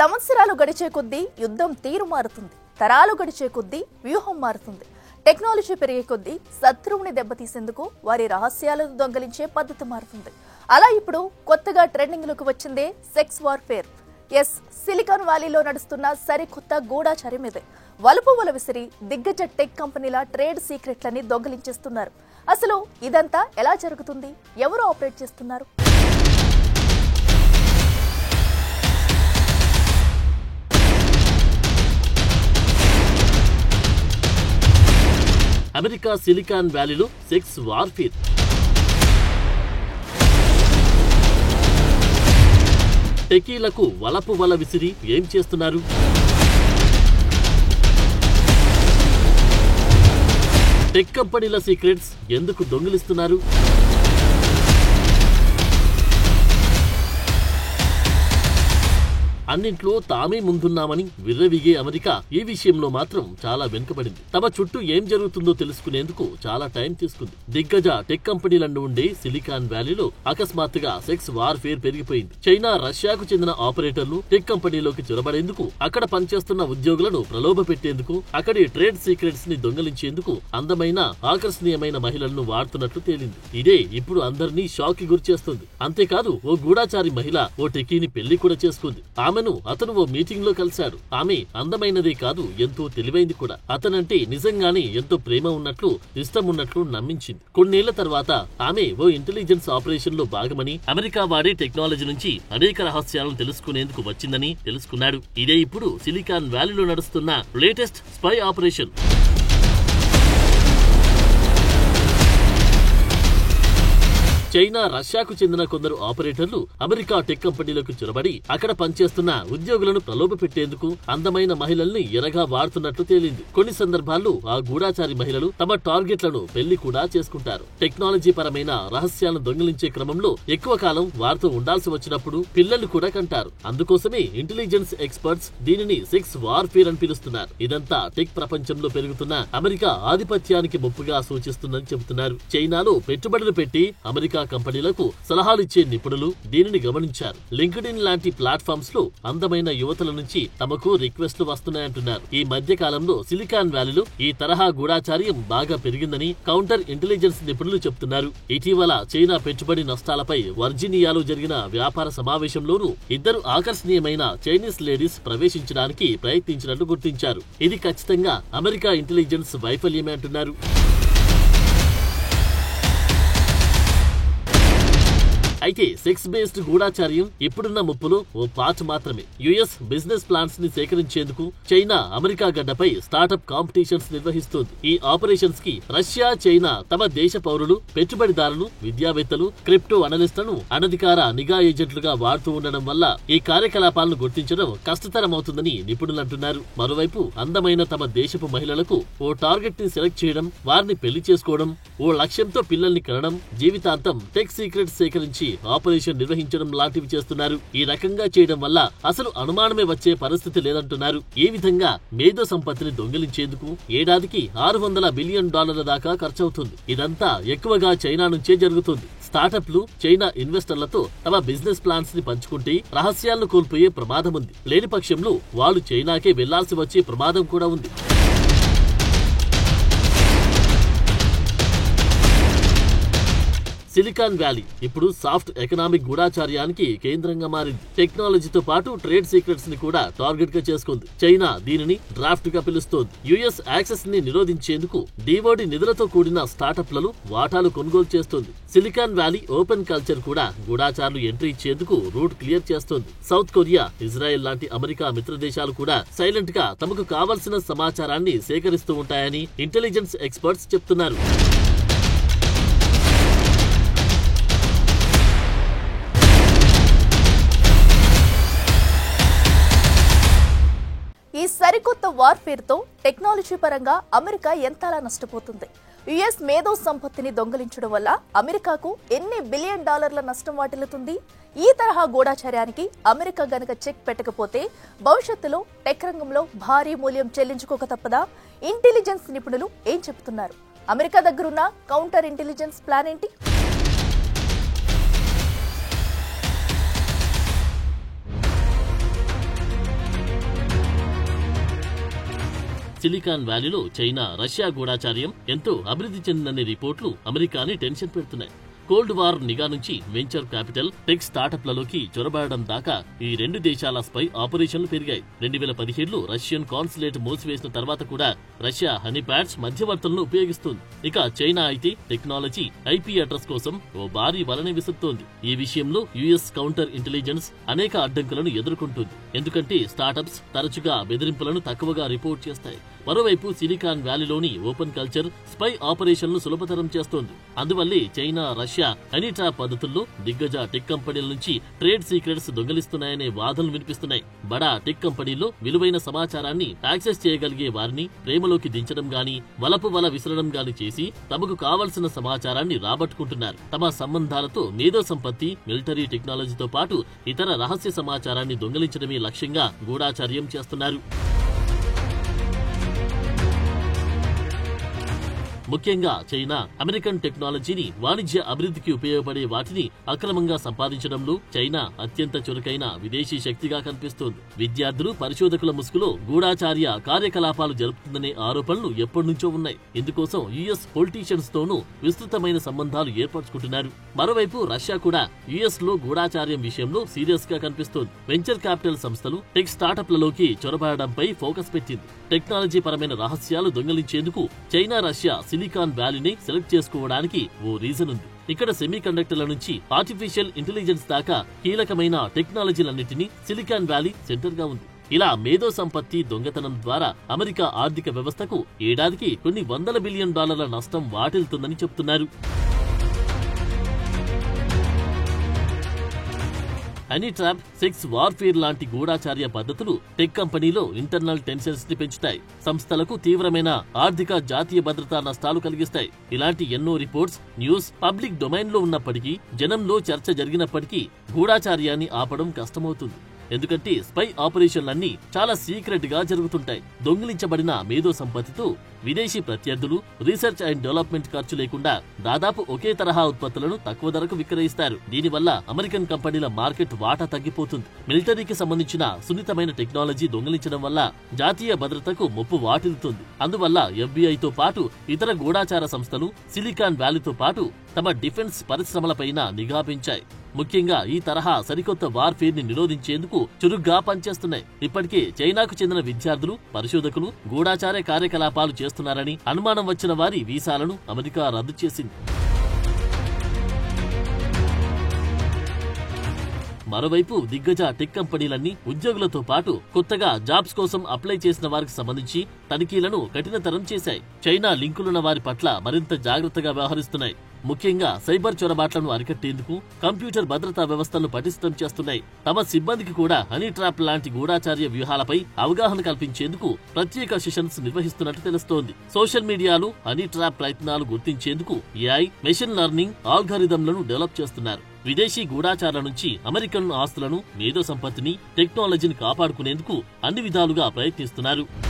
సంవత్సరాలు గడిచే కొద్దీ యుద్ధం తీరు మారుతుంది. తరాలు గడిచే కొద్దీ వ్యూహం మారుతుంది. టెక్నాలజీ పెరిగే కొద్దీ శత్రువుని దెబ్బతీసేందుకు వారి రహస్యాలను దొంగలించే పద్ధతి మారుతుంది. అలా ఇప్పుడు కొత్తగా ట్రెండింగ్లోకి వచ్చిందే సెక్స్ వార్ఫేర్. సిలికాన్ వ్యాలీలో నడుస్తున్న సరికొత్త గూఢాచార్యం ఇదే. వలుపు వల విసిరి దిగ్గజ టెక్ కంపెనీల ట్రేడ్ సీక్రెట్లని దొంగలించేస్తున్నారు. అసలు ఇదంతా ఎలా జరుగుతుంది? ఎవరు ఆపరేట్ చేస్తున్నారు? అమెరికా సిలికాన్ వ్యాలీలో సెక్స్ వార్ఫేర్. టెకీలకు వలపు వల విసిరి ఏం చేస్తున్నారు? టెక్ కంపెనీల సీక్రెట్స్ ఎందుకు దొంగిలిస్తున్నారు? అన్నింట్లో తామే ముందున్నామని విర్రవీగే అమెరికా ఈ విషయంలో మాత్రం చాలా వెనుకబడింది. తమ చుట్టూ ఏం జరుగుతుందో తెలుసుకునేందుకు చాలా టైం తీసుకుంది. దిగ్గజ టెక్ కంపెనీలను ఉండే సిలికాన్ వ్యాలీలో అకస్మాత్తుగా సెక్స్ వార్ఫేర్ పెరిగిపోయింది. చైనా, రష్యాకు చెందిన ఆపరేటర్లు టెక్ కంపెనీలోకి చొరబడేందుకు, అక్కడ పనిచేస్తున్న ఉద్యోగులను ప్రలోభ పెట్టేందుకు, అక్కడి ట్రేడ్ సీక్రెట్స్ ని దొంగలించేందుకు అందమైన, ఆకర్షణీయమైన మహిళలను వాడుతున్నట్లు తేలింది. ఇదే ఇప్పుడు అందరినీ షాక్ కి గురిచేస్తుంది. అంతేకాదు, ఓ గూఢాచారి మహిళ ఓ టెకీని పెళ్లి కూడా చేసుకుంది. అతను ఓ మీటింగ్ లో కలిశాడు. ఆమె అందమైనదే కాదు, ఎంతో తెలివైంది కూడా. అతనంటే నిజంగానే ఎంతో ప్రేమ ఉన్నట్లు, ఇష్టం ఉన్నట్లు నమ్మించింది. కొన్నేళ్ల తర్వాత ఆమె ఓ ఇంటెలిజెన్స్ ఆపరేషన్ లో భాగమని, అమెరికా వాడే టెక్నాలజీ నుంచి అనేక రహస్యాలను తెలుసుకునేందుకు వచ్చిందని తెలుసుకున్నాడు. ఇదే ఇప్పుడు సిలికాన్ వ్యాలీలో నడుస్తున్న లేటెస్ట్ స్పై ఆపరేషన్. చైనా, రష్యాకు చెందిన కొందరు ఆపరేటర్లు అమెరికా టెక్ కంపెనీలకు చొరబడి అక్కడ పనిచేస్తున్న ఉద్యోగులను ప్రలోభ పెట్టేందుకు అందమైన మహిళల్ని ఎరగా వాడుతున్నట్లు తేలింది. కొన్ని సందర్భాల్లో ఆ గూఢాచారి మహిళలు తమ టార్గెట్లను పెళ్లి కూడా చేసుకుంటారు. టెక్నాలజీ పరమైన రహస్యాలను దొంగిలించే క్రమంలో ఎక్కువ కాలం వారితో ఉండాల్సి వచ్చినప్పుడు పిల్లలు కూడా కంటారు. అందుకోసమే ఇంటెలిజెన్స్ ఎక్స్పర్ట్స్ దీనిని సెక్స్ వార్ఫేర్ అని పిలుస్తున్నారు. ఇదంతా టెక్ ప్రపంచంలో పెరుగుతున్న అమెరికా ఆధిపత్యానికి ముప్పుగా సూచిస్తుందని చెబుతున్నారు. చైనాలో పెట్టుబడులు పెట్టి అమెరికా కంపెనీలకు సలహాలిచ్చే నిపుణులు దీనిని గమనించారు. లింక్డ్ఇన్ లాంటి ప్లాట్ఫామ్స్ లో అందమైన యువతల నుంచి తమకు రిక్వెస్ట్లు వస్తున్నాయంటున్నారు. ఈ మధ్య కాలంలో సిలికాన్ వ్యాలీలో ఈ తరహా గూఢాచార్యం బాగా పెరిగిందని కౌంటర్ ఇంటెలిజెన్స్ నిపుణులు చెబుతున్నారు. ఇటీవల చైనా పెట్టుబడి నష్టాలపై వర్జీనియాలో జరిగిన వ్యాపార సమావేశంలోనూ ఇద్దరు ఆకర్షణీయమైన చైనీస్ లేడీస్ ప్రవేశించడానికి ప్రయత్నించినట్లు గుర్తించారు. ఇది ఖచ్చితంగా అమెరికా ఇంటెలిజెన్స్ వైఫల్యమే అంటున్నారు. అయితే సెక్స్ బేస్డ్ గూఢాచార్యం ఇప్పుడున్న ముప్పులో ఓ పార్ట్ మాత్రమే. యుఎస్ బిజినెస్ ప్లాన్స్ ని సేకరించేందుకు చైనా అమెరికా గడ్డపై స్టార్టప్ కాంపిటీషన్స్ నిర్వహిస్తోంది. ఈ ఆపరేషన్స్ కి రష్యా, చైనా తమ దేశ పౌరులు, పెట్టుబడిదారులు, విద్యావేత్తలు, క్రిప్టో అనలిస్టులను అనధికార నిఘా ఏజెంట్లుగా వాడుతూ ఉండడం వల్ల ఈ కార్యకలాపాలను గుర్తించడం కష్టతరమవుతుందని నిపుణులు అంటున్నారు. మరోవైపు అందమైన తమ దేశపు మహిళలకు ఓ టార్గెట్ ని సెలెక్ట్ చేయడం, వారిని పెళ్లి చేసుకోవడం, ఓ లక్ష్యంతో పిల్లల్ని కనడం, జీవితాంతం టెక్ సీక్రెట్స్ సేకరించి ఆపరేషన్ నిర్వహించడం లాంటివి చేస్తున్నారు. ఈ రకంగా చేయడం వల్ల అసలు అనుమానమే వచ్చే పరిస్థితి లేదంటున్నారు. ఈ విధంగా మేధో సంపత్తిని దొంగిలించేందుకు ఏడాదికి $600 బిలియన్ దాకా ఖర్చవుతుంది. ఇదంతా ఎక్కువగా చైనా నుంచే జరుగుతుంది. స్టార్టప్లు చైనా ఇన్వెస్టర్లతో తమ బిజినెస్ ప్లాన్స్ ని పంచుకుంటే రహస్యాలను కోల్పోయే ప్రమాదం ఉంది. లేని పక్షంలో వాళ్ళు చైనాకే వెళ్లాల్సి వచ్చే ప్రమాదం కూడా ఉంది. సిలికాన్ వ్యాలీ ఇప్పుడు సాఫ్ట్ ఎకనామిక్ గూఢాచార్యానికి కేంద్రంగా మారింది. టెక్నాలజీతో పాటు ట్రేడ్ సీక్రెట్స్ ని కూడా టార్గెట్ గా చేసుకుంది. చైనా దీనిని డ్రాఫ్ట్ గా పిలుస్తోంది. యుఎస్ యాక్సెస్ ని నిరోధించేందుకు డివోడి నిధులతో కూడిన స్టార్టప్లను వాటాలు కొనుగోలు చేస్తోంది. సిలికాన్ వ్యాలీ ఓపెన్ కల్చర్ కూడా గూఢాచారులు ఎంట్రీ ఇచ్చేందుకు రూట్ క్లియర్ చేస్తోంది. సౌత్ కొరియా, ఇజ్రాయెల్ లాంటి అమెరికా మిత్ర దేశాలు కూడా సైలెంట్ గా తమకు కావలసిన సమాచారాన్ని సేకరిస్తూ ఉంటాయని ఇంటెలిజెన్స్ ఎక్స్పర్ట్స్ చెప్తున్నారు. ఈ సరికొత్త వార్ఫేర్ తో టెక్నాలజీ పరంగా అమెరికా ఎంతలా నష్టపోతుంది? యుఎస్ మేధో సంపత్తిని దొంగలించడం వల్ల అమెరికాకు ఎన్ని బిలియన్ డాలర్ల నష్టం వాటిల్లుతుంది? ఈ తరహా గూఢాచార్యానికి అమెరికా గనక చెక్ పెట్టకపోతే భవిష్యత్తులో టెక్ రంగంలో భారీ మూల్యం చెల్లించుకోక తప్పదా? ఇంటెలిజెన్స్ నిపుణులు ఏం చెబుతున్నారు? అమెరికా దగ్గరున్న కౌంటర్ ఇంటెలిజెన్స్ ప్లాన్ ఏంటి? సిలికాన్ వ్యాలీలో చైనా రష్యా గూఢాచార్యం ఎంతో అభివృద్ధి చెందిందనే రిపోర్టులు అమెరికాని టెన్షన్ పెడుతున్నాయి. కోల్డ్ వార్ నిఘా నుంచి వెంచర్ క్యాపిటల్, టెక్ స్టార్టప్లలోకి చొరబడడం దాకా ఈ రెండు దేశాల స్పై ఆపరేషన్లు పెరిగాయి. 2017లో రష్యన్ కాన్సులేట్ మూసివేసిన తర్వాత కూడా రష్యా హనీపాడ్స్ మధ్యవర్తులను ఉపయోగిస్తుంది. ఇక చైనా అయితే టెక్నాలజీ, ఐపీ అడ్రస్ కోసం ఓ భారీ వలని విసురుతోంది. ఈ విషయంలో యుఎస్ కౌంటర్ ఇంటెలిజెన్స్ అనేక అడ్డంకులను ఎదుర్కొంటుంది. ఎందుకంటే స్టార్టప్స్ తరచుగా బెదిరింపులను తక్కువగా రిపోర్ట్ చేస్తాయి. మరోవైపు సిలికాన్ వ్యాలీలోని ఓపెన్ కల్చర్ స్పై ఆపరేషన్లు సులభతరం చేస్తోంది. అందువల్లే చైనా, రష్యా హనీ ట్రాప్ పద్ధతుల్లో దిగ్గజ టెక్ కంపెనీల నుంచి ట్రేడ్ సీక్రెట్స్ దొంగిలిస్తున్నాయనే వాదనలు వినిపిస్తున్నాయి. బడా టెక్ కంపెనీల్లో విలువైన సమాచారాన్ని యాక్సెస్ చేయగలిగే వారిని ప్రేమలోకి దించడం గాని, వలపు వల విసరడం గాని చేసి తమకు కావలసిన సమాచారాన్ని రాబట్టుకుంటున్నారు. తమ సంబంధాలతో మేధో సంపత్తి, మిలిటరీ టెక్నాలజీతో పాటు ఇతర రహస్య సమాచారాన్ని దొంగిలించడమే లక్ష్యంగా గూఢాచార్యం చేస్తున్నారు. ముఖ్యంగా చైనా అమెరికన్ టెక్నాలజీని వాణిజ్య అభివృద్ధికి ఉపయోగపడే వాటిని అక్రమంగా సంపాదించడంలో చైనా అత్యంత చురుకైన విదేశీ శక్తిగా కనిపిస్తోంది. విద్యార్థులు, పరిశోధకుల ముసుగులో గూఢాచార్య కార్యకలాపాలు జరుపుతుందనే ఆరోపణలు ఎప్పటినుంచో ఉన్నాయి. ఇందుకోసం యుఎస్ పొలిటీషియన్స్ తోనూ విస్తృతమైన సంబంధాలు ఏర్పరచుకుంటున్నారు. మరోవైపు రష్యా కూడా యుఎస్ లో గూఢాచార్యం విషయంలో సీరియస్ గా కనిపిస్తోంది. వెంచర్ క్యాపిటల్ సంస్థలు, టెక్ స్టార్టప్లలోకి చొరబడడంపై ఫోకస్ పెట్టింది. టెక్నాలజీ పరమైన రహస్యాలు దొంగిలించేందుకు చైనా, రష్యా సిలికాన్ వ్యాలీని సెలెక్ట్ చేసుకోవడానికి ఓ రీజన్ ఉంది. ఇక్కడ సెమీ కండక్టర్ల నుంచి ఆర్టిఫిషియల్ ఇంటెలిజెన్స్ దాకా కీలకమైన టెక్నాలజీలన్నింటినీ సిలికాన్ వ్యాలీ సెంటర్ గా ఉంది. ఇలా మేధో సంపత్తి దొంగతనం ద్వారా అమెరికా ఆర్థిక వ్యవస్థకు ఏడాదికి కొన్ని $100 బిలియన్ నష్టం వాటిల్తుందని చెబుతున్నారు. హనీ ట్రాప్, సెక్స్ వార్ఫేర్ లాంటి గూఢాచార్య పద్ధతులు టెక్ కంపెనీలో ఇంటర్నల్ టెన్షన్స్ ని పెంచుతాయి. సంస్థలకు తీవ్రమైన ఆర్థిక, జాతీయ భద్రతా నష్టాలు కలిగిస్తాయి. ఇలాంటి ఎన్నో రిపోర్ట్స్, న్యూస్ పబ్లిక్ డొమైన్ లో ఉన్నప్పటికీ, జనంలో చర్చ జరిగినప్పటికీ గూఢాచార్యాన్ని ఆపడం కష్టమవుతుంది. ఎందుకంటే స్పై ఆపరేషన్లన్నీ చాలా సీక్రెట్ గా జరుగుతుంటాయి. దొంగిలించబడిన మేధో సంపత్తితో విదేశీ ప్రత్యర్థులు రీసెర్చ్ అండ్ డెవలప్మెంట్ ఖర్చు లేకుండా దాదాపు ఒకే తరహా ఉత్పత్తులను తక్కువ ధరకు విక్రయిస్తారు. దీనివల్ల అమెరికన్ కంపెనీల మార్కెట్ వాటా తగ్గిపోతుంది. మిలిటరీకి సంబంధించిన సున్నితమైన టెక్నాలజీ దొంగిలించడం వల్ల జాతీయ భద్రతకు ముప్పు వాటిల్లుతుంది. అందువల్ల ఎఫ్బీఐతో పాటు ఇతర గూఢాచార సంస్థలు సిలికాన్ వ్యాలీతో పాటు తమ డిఫెన్స్ పరిశ్రమలపైన నిఘా పెంచాయి. ముఖ్యంగా ఈ తరహా సరికొత్త వార్ఫేర్ ని నిరోధించేందుకు చురుగ్గా పనిచేస్తున్నాయి. ఇప్పటికే చైనాకు చెందిన విద్యార్థులు, పరిశోధకులు గూఢాచార కార్యకలాపాలు చేస్తున్నారని అనుమానం వచ్చిన వారి వీసాలను అమెరికా రద్దు చేసింది. మరోవైపు దిగ్గజ టెక్ కంపెనీలన్నీ ఉద్యోగులతో పాటు కొత్తగా జాబ్స్ కోసం అప్లై చేసిన వారికి సంబంధించి తనిఖీలను కఠినతరం చేశాయి. చైనా లింకులున్న వారి పట్ల మరింత జాగ్రత్తగా వ్యవహరిస్తున్నాయి. ముఖ్యంగా సైబర్ చొరబాట్లను అరికట్టేందుకు కంప్యూటర్ భద్రతా వ్యవస్థలను పటిష్టం చేస్తున్నాయి. తమ సిబ్బందికి కూడా హనీ ట్రాప్ లాంటి గూఢాచార్య వ్యూహాలపై అవగాహన కల్పించేందుకు ప్రత్యేక సెషన్స్ నిర్వహిస్తున్నట్టు తెలుస్తోంది. సోషల్ మీడియాలో హనీ ట్రాప్ ప్రయత్నాలు గుర్తించేందుకు ఏఐ, మెషిన్ లెర్నింగ్ ఆల్గారిథంలను డెవలప్ చేస్తున్నారు. విదేశీ గూఢాచారుల నుంచి అమెరికన్ ఆస్తులను, మేధో సంపత్తిని, టెక్నాలజీని కాపాడుకునేందుకు అన్ని విధాలుగా ప్రయత్నిస్తున్నారు.